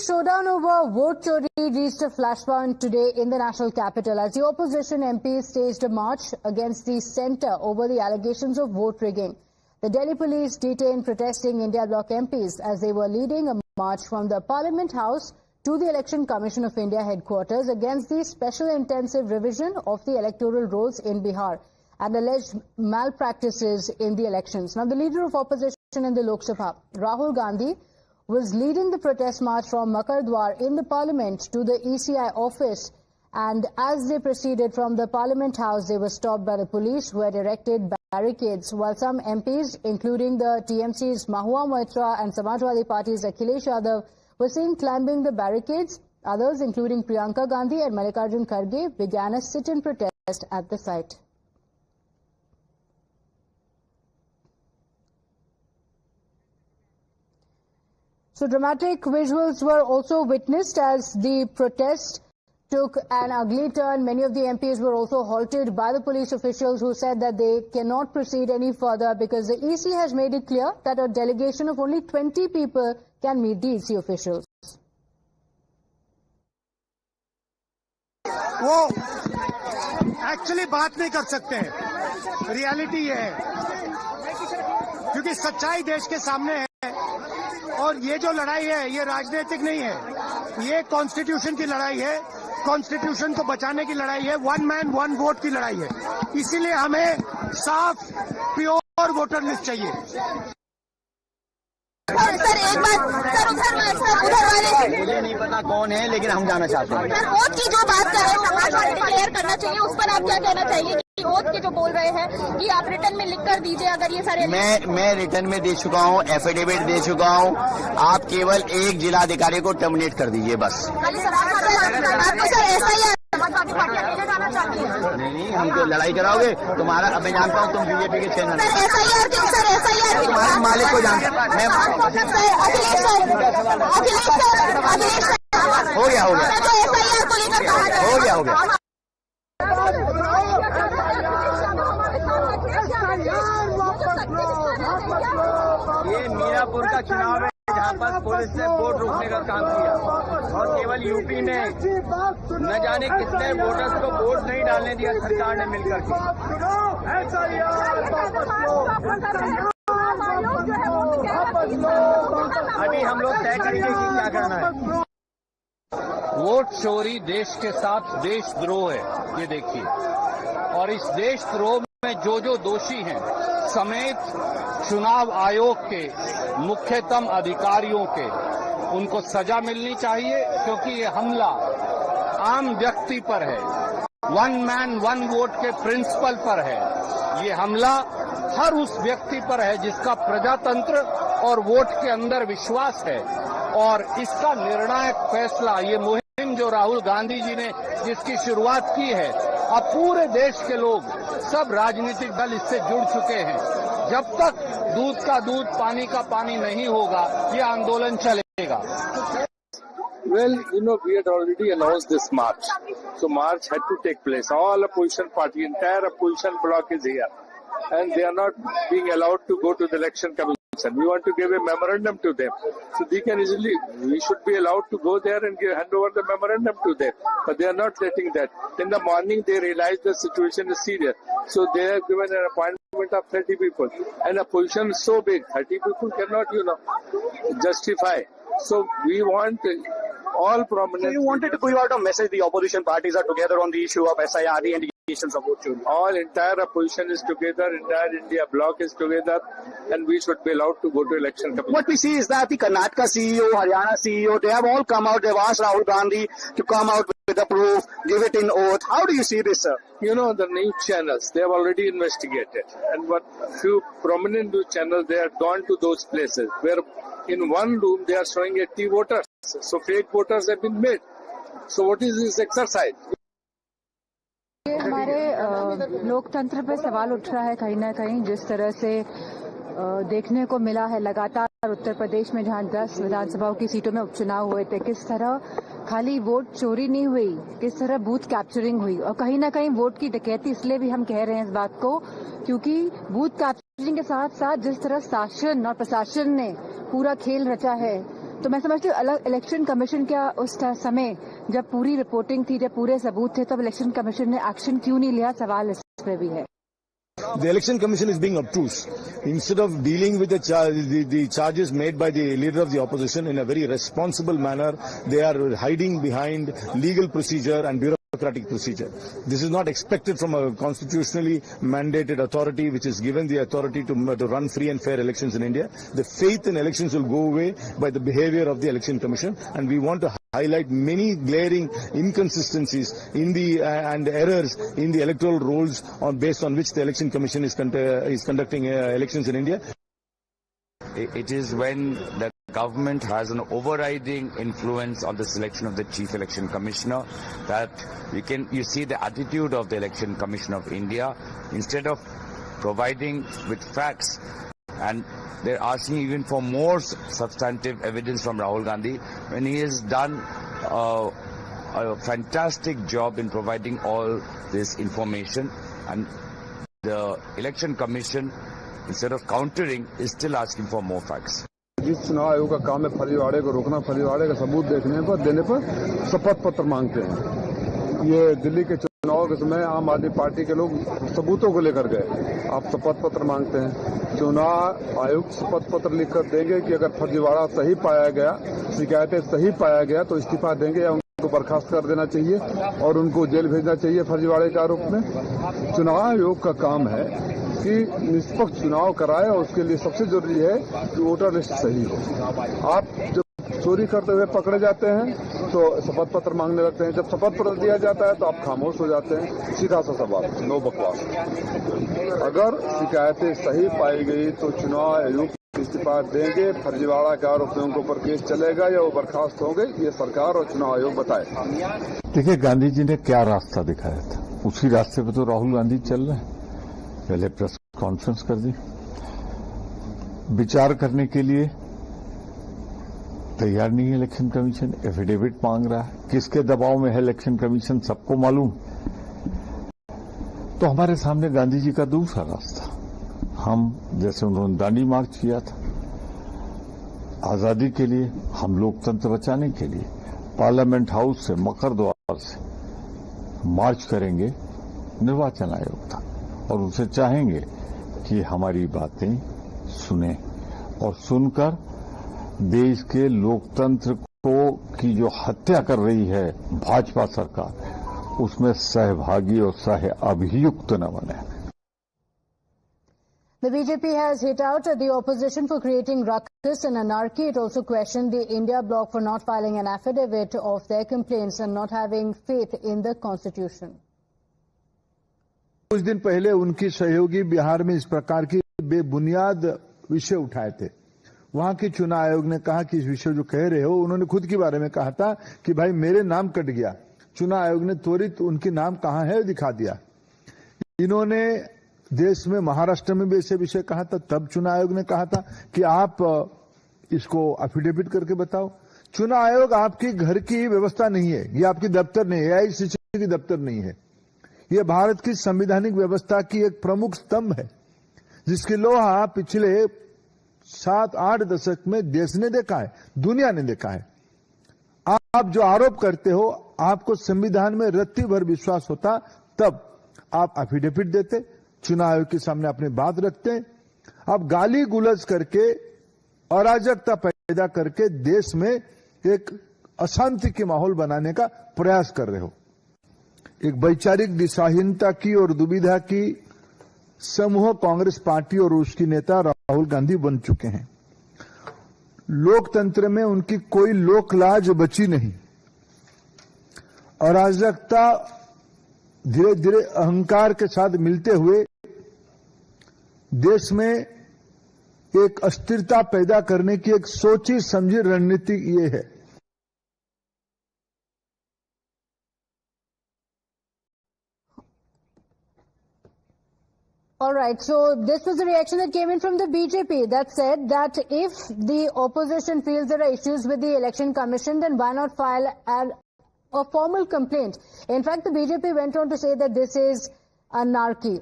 showdown over vote chori reached a flashpoint today in the national capital as the opposition MPs staged a march against the centre over the allegations of vote rigging. The Delhi police detained protesting India Bloc MPs as they were leading a march from the Parliament House to the Election Commission of India headquarters against the special intensive revision of the electoral rolls in Bihar and alleged malpractices in the elections. Now, the leader of opposition in the Lok Sabha, Rahul Gandhi, was leading the protest march from Makardwar in the Parliament to the ECI office, and as they proceeded from the Parliament House, they were stopped by the police, who had erected barricades, while some MPs, including the TMC's Mahua Moitra and Samajwadi Party's Akhilesh Yadav, were seen climbing the barricades. Others, including Priyanka Gandhi and Mallikarjun Kharge, began a sit-in protest at the site. So dramatic visuals were also witnessed as the protest took an ugly turn. Many of the MPs were also halted by the police officials, who said that they cannot proceed any further because the EC has made it clear that a delegation of only 20 people can meet the EC officials. वो actually बात नहीं कर सकते हैं, reality ये है, क्योंकि सच्चाई देश के सामने है और ये जो लड़ाई है ये राजनीतिक नहीं है, ये कॉन्स्टिट्यूशन की लड़ाई है, कॉन्स्टिट्यूशन को बचाने की लड़ाई है, वन मैन वन वोट की लड़ाई है। इसीलिए हमें साफ प्योर वोटर लिस्ट चाहिए। सर एक बात, सर उधर वाले मुझे नहीं पता कौन है, लेकिन हम जाना चाहते हैं। सर वोट की जो बात कर रहे हैं, समाजवादी क्लियर करना चाहिए, उस पर आप क्या कहना चाहिए कि वोट के जो बोल रहे हैं कि आप रिटर्न में लिख कर दीजिए अगर ये सारे। मैं रिटर्न में दे चुका हूँ, एफिडेविट दे चुका हूँ। आप केवल एक जिलाधिकारी को टर्मिनेट कर दीजिए बस। आपको सर ऐसा ही समाजवादी पार्टी अकेले जाना चाहती है? नहीं, हमको लड़ाई कराओगे तुम्हारा। अब मैं जानता हूँ तुम बीजेपी के चैनल तुम्हारे मालिक को जानते मैं। हो गया ये मीरापुर का चुनाव है जहाँ पर पुलिस ने वोट रोकने का काम किया और केवल यूपी में न जाने कितने वोटर्स को वोट नहीं डालने दिया सरकार ने मिलकर के। अभी हम लोग तय करेंगे कि क्या करना है। वोट चोरी देश के साथ देशद्रोह है, ये देखिए, और इस देशद्रोह में जो दोषी हैं समेत चुनाव आयोग के मुख्यतम अधिकारियों के, उनको सजा मिलनी चाहिए, क्योंकि ये हमला आम व्यक्ति पर है, वन मैन वन वोट के प्रिंसिपल पर है। ये हमला हर उस व्यक्ति पर है जिसका प्रजातंत्र और वोट के अंदर विश्वास है, और इसका निर्णायक फैसला, ये मुहिम जो राहुल गांधी जी ने जिसकी शुरुआत की है, अब पूरे देश के लोग, सब राजनीतिक दल इससे जुड़ चुके हैं। जब तक दूध का दूध पानी का पानी नहीं होगा, ये आंदोलन चलेगा। Well, we had already announced this march. So march had to take place. All opposition party, entire opposition bloc is here. And they are not being allowed to go to the election commission. We want to give a memorandum to them. So they can easily, we should be allowed to go there and hand over the memorandum to them. But they are not letting that. In the morning, they realized the situation is serious. So they have given an appointment of 30 people. And a position is so big, 30 people cannot, justify. So we want all prominent. So you wanted to give out a message, the opposition parties are together on the issue of SIR, the indications of vote chori. All entire opposition is together, entire India bloc is together, and we should be allowed to go to election commission. What we see is that the Karnataka CEO, Haryana CEO, they have all come out, they've asked Rahul Gandhi to come out with the proof, give it in oath. How do you see this, sir? The news channels, they have already investigated. And what few prominent news channels, they have gone to those places where in one room they are showing 80 voters. So fake voters have been made. So what is this exercise? हमारे लोकतंत्र पे सवाल उठ रहा है कहीं ना कहीं, जिस तरह से देखने को मिला है लगातार उत्तर प्रदेश में, जहां 10 विधानसभाओं की सीटों में उपचुनाव हुए थे, किस तरह खाली वोट चोरी नहीं हुई, किस तरह बूथ कैप्चरिंग हुई, और कहीं ना कहीं वोट की डकैती इसलिए भी हम कह रहे हैं इस बात को क्योंकि बूथ कैप्चरिंग के साथ साथ जिस तरह शासन और प्रशासन ने पूरा खेल रचा है, तो मैं समझती हूँ अलग इलेक्शन कमीशन क्या उस समय जब पूरी रिपोर्टिंग थी, जब पूरे सबूत थे, तब इलेक्शन कमीशन ने एक्शन क्यों नहीं लिया, सवाल इस पे भी है। The Election Commission is being obtuse. Instead of dealing with the charges made by the leader of the opposition in a very responsible manner, they are hiding behind legal procedure and bureaucratic procedure. This is not expected from a constitutionally mandated authority which is given the authority to run free and fair elections in India. The faith in elections will go away by the behavior of the Election Commission, and we want to highlight many glaring inconsistencies in the and errors in the electoral rolls based on which the Election Commission is conducting elections in India. It is when the government has an overriding influence on the selection of the Chief Election Commissioner that you see the attitude of the Election Commission of India. Instead of providing with facts, and they're asking even for more substantive evidence from Rahul Gandhi when he has done a fantastic job in providing all this information, and the Election Commission, instead of countering, is still asking for more facts. जिस चुनाव आयोग का काम है फर्जीवाड़े को रोकना, फर्जीवाड़े का सबूत देने पर शपथ पत्र मांगते हैं। ये दिल्ली के चुनाव के समय आम आदमी पार्टी के लोग सबूतों को लेकर गए, आप शपथ पत्र मांगते हैं। चुनाव आयोग शपथ पत्र लिखकर देंगे कि अगर फर्जीवाड़ा सही पाया गया, शिकायतें सही पाया गया तो इस्तीफा देंगे या उनको बर्खास्त कर देना चाहिए और उनको जेल भेजना चाहिए फर्जीवाड़े के आरोप में। चुनाव आयोग का काम है कि निष्पक्ष चुनाव कराए और उसके लिए सबसे जरूरी है कि वोटर लिस्ट सही हो। आप जब चोरी करते हुए पकड़े जाते हैं तो शपथ पत्र मांगने लगते हैं, जब शपथ पत्र दिया जाता है तो आप खामोश हो जाते हैं। सीधा सा सवाल, नो बकवास। अगर शिकायतें सही पाई गई तो चुनाव आयोग इस्तीफा देंगे, फर्जीवाड़ा के आरोपियों के ऊपर केस चलेगा या वो बर्खास्त होंगे, ये सरकार और चुनाव आयोग बताए। देखिए, गांधी जी ने क्या रास्ता दिखाया था, उसी रास्ते पे तो राहुल गांधी चल रहे हैं। पहले प्रेस कॉन्फ्रेंस कर दी, विचार करने के लिए तैयार नहीं है इलेक्शन कमीशन, एफिडेविट मांग रहा है। किसके दबाव में है इलेक्शन कमीशन, सबको मालूम। तो हमारे सामने गांधी जी का दूसरा रास्ता, हम जैसे उन्होंने दांडी मार्च किया था आजादी के लिए, हम लोकतंत्र बचाने के लिए पार्लियामेंट हाउस से, मकर द्वार से मार्च करेंगे निर्वाचन आयोग तक और उनसे चाहेंगे कि हमारी बातें सुने और सुनकर देश के लोकतंत्र को की जो हत्या कर रही है भाजपा सरकार, उसमें सहभागी और सह अभियुक्त न बने। The BJP has hit out at the opposition for creating ruckus and anarchy. It also questioned the India bloc for not filing an affidavit of their complaints and not having faith in the constitution. कुछ दिन पहले उनकी सहयोगी बिहार में इस प्रकार की बेबुनियाद विषय उठाए थे। वहां के चुनाव आयोग ने कहा कि इस विषय जो कह रहे हो, उन्होंने खुद के बारे में कहा था कि भाई मेरे नाम कट गया। चुनाव आयोग ने त्वरित उनके नाम कहां है दिखा दिया। इन्होंने देश में महाराष्ट्र में भी ऐसे विषय कहा था, तब चुनाव आयोग ने कहा था कि आप इसको एफिडेविट करके बताओ। चुनाव आयोग आपकी घर की व्यवस्था नहीं है, ये आपकी दफ्तर नहीं है, AICC की दफ्तर नहीं है। ये भारत की संवैधानिक व्यवस्था की एक प्रमुख स्तंभ है, जिसकी लोहा पिछले 7-8 दशक में देश ने देखा है, दुनिया ने देखा है। आप जो आरोप करते हो, आपको संविधान में रत्ती भर विश्वास होता तब आप एफिडेविट देते, चुनाव आयोग के सामने अपनी बात रखते। आप गाली गुलज करके, अराजकता पैदा करके देश में एक अशांति के माहौल बनाने का प्रयास कर रहे हो। एक वैचारिक दिशाहीनता की और दुविधा की समूह कांग्रेस पार्टी और उसकी नेता राहुल गांधी बन चुके हैं। लोकतंत्र में उनकी कोई लोकलाज बची नहीं। अराजकता धीरे धीरे अहंकार के साथ मिलते हुए देश में एक अस्थिरता पैदा करने की एक सोची समझी रणनीति ये है। All right, so this was the reaction that came in from the BJP that said that if the opposition feels there are issues with the election commission, then why not file a formal complaint? In fact, the BJP went on to say that this is anarchy.